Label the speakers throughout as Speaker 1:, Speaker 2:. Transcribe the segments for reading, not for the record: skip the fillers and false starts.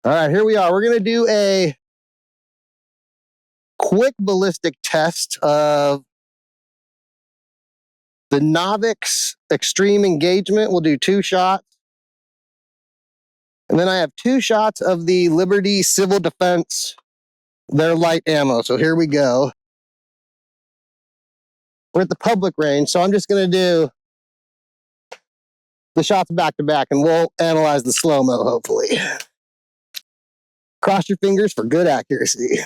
Speaker 1: All right, here we are. We're going to do a quick ballistic test of the NOVX Extreme Engagement. We'll do 2 shots. And then I have 2 shots of the Liberty Civil Defense, their light ammo. So here we go. We're at the public range, so I'm just going to do the shots back to back, and we'll analyze the slow-mo, hopefully. Cross your fingers for good accuracy.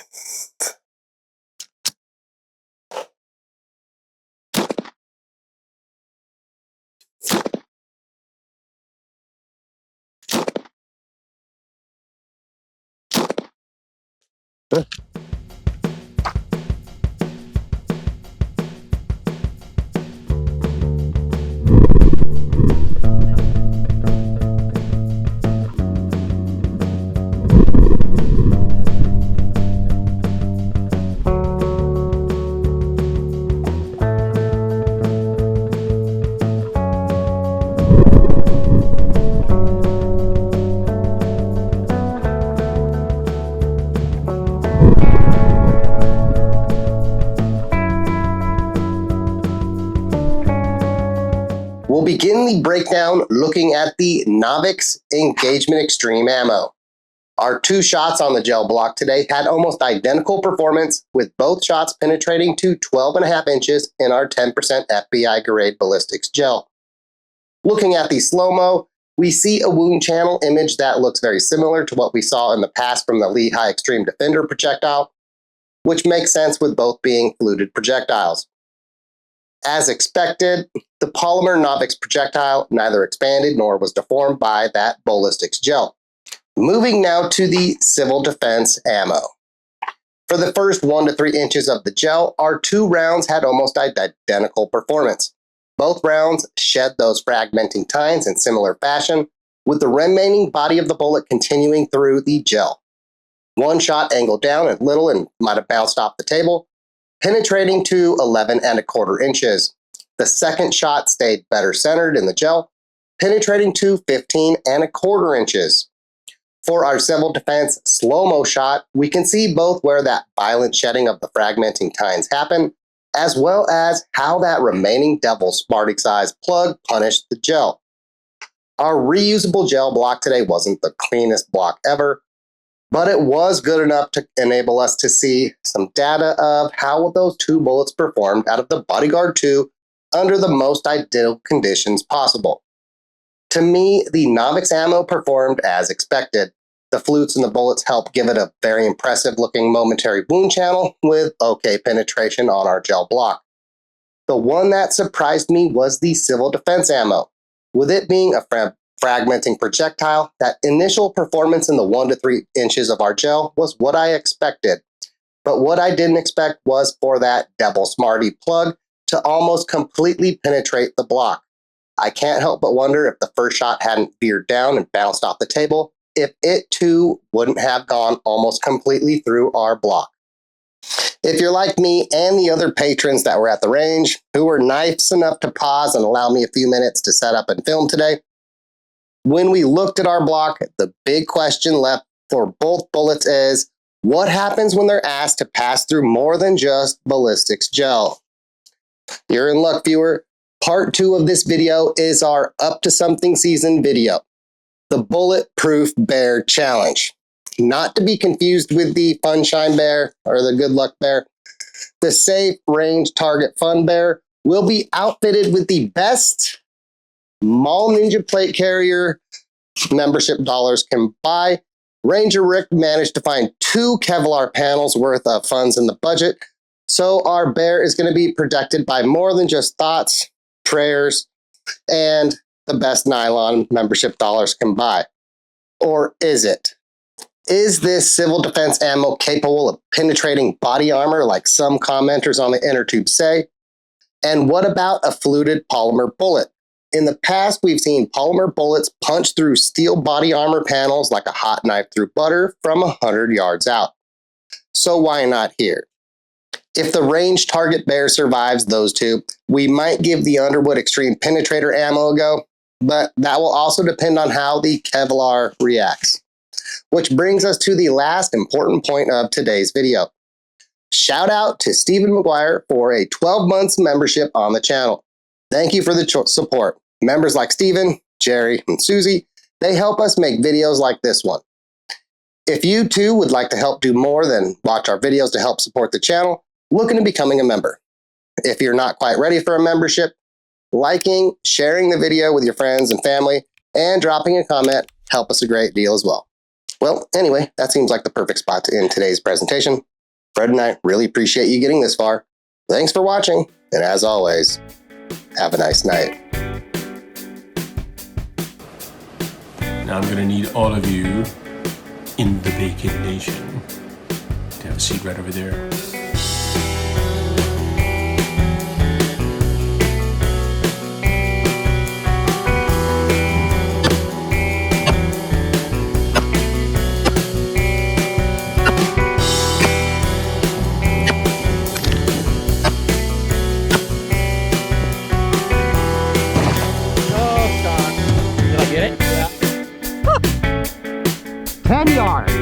Speaker 1: We'll begin the breakdown looking at the NOVX Engagement Extreme Ammo. Our 2 shots on the gel block today had almost identical performance, with both shots penetrating to 12.5 inches in our 10% FBI grade ballistics gel. Looking at the slow-mo, we see a wound channel image that looks very similar to what we saw in the past from the Lehigh Extreme Defender projectile, which makes sense with both being fluted projectiles. As expected, the polymer NOVX projectile neither expanded nor was deformed by that ballistics gel. Moving now to the civil defense ammo. For the first 1 to 3 inches of the gel, our 2 rounds had almost identical performance. Both rounds shed those fragmenting tines in similar fashion, with the remaining body of the bullet continuing through the gel. 1 shot angled down a little and might have bounced off the table, penetrating to 11.25 inches. The second shot stayed better centered in the gel, penetrating to 15.25 inches. For our civil defense slow-mo shot, we can see both where that violent shedding of the fragmenting tines happened, as well as how that remaining Devil Smarty-sized plug punished the gel. Our reusable gel block today wasn't the cleanest block ever, but it was good enough to enable us to see some data of how those 2 bullets performed out of the Bodyguard 2 under the most ideal conditions possible. To me, the NOVX ammo performed as expected. The flutes and the bullets helped give it a very impressive looking momentary wound channel with okay penetration on our gel block. The one that surprised me was the civil defense ammo. With it being a fragmenting projectile, that initial performance in the 1 to 3 inches of our gel was what I expected. But what I didn't expect was for that Devil Smarty plug to almost completely penetrate the block. I can't help but wonder if the first shot hadn't veered down and bounced off the table, if it too wouldn't have gone almost completely through our block. If you're like me and the other patrons that were at the range, who were nice enough to pause and allow me a few minutes to set up and film today, when we looked at our block, the big question left for both bullets is, what happens when they're asked to pass through more than just ballistics gel? You're in luck, viewer. Part 2 of this video is our Up to Something Season video, the Bulletproof Bear Challenge. Not to be confused with the Funshine Bear or the Good Luck Bear. The Safe Range Target Fun Bear will be outfitted with the best Mall Ninja plate carrier membership dollars can buy. Ranger Rick managed to find 2 Kevlar panels worth of funds in the budget, so our bear is going to be protected by more than just thoughts, prayers, and the best nylon membership dollars can buy. Or is it? Is this civil defense ammo capable of penetrating body armor like some commenters on the inner tube say? And what about a fluted polymer bullet? In the past, we've seen polymer bullets punch through steel body armor panels like a hot knife through butter from 100 yards out. So why not here? If the range target bear survives those 2, we might give the Underwood Extreme Penetrator ammo a go, but that will also depend on how the Kevlar reacts. which brings us to the last important point of today's video. Shout out to Stephen McGuire for a 12 months membership on the channel. Thank you for the support. Members like Stephen, Jerry, and Susie, they help us make videos like this one. If you too would like to help do more than watch our videos to help support the channel, look into becoming a member. If you're not quite ready for a membership, liking, sharing the video with your friends and family, and dropping a comment help us a great deal as well. Well, anyway, that seems like the perfect spot to end today's presentation. Fred and I really appreciate you getting this far. Thanks for watching, and as always, have a nice night.
Speaker 2: Now I'm going to need all of you in the Bacon Nation to have a seat right over there.
Speaker 3: Did I get it? Yeah. 10 yards.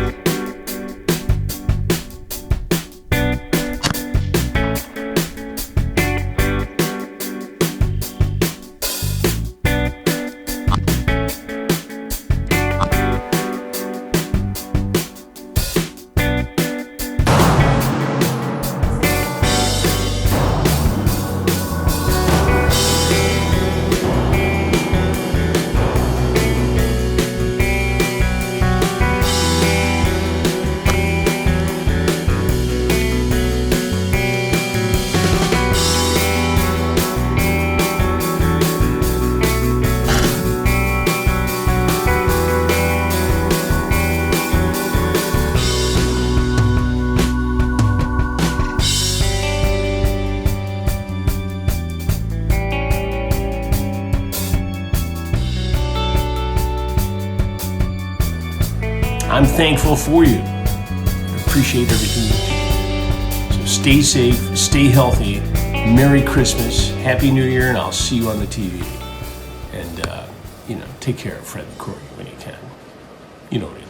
Speaker 2: I'm thankful for you. I appreciate everything you do. So stay safe, stay healthy. Merry Christmas, Happy New Year, and I'll see you on the TV. And, take care of Fred and Corey when you can. You know what I mean.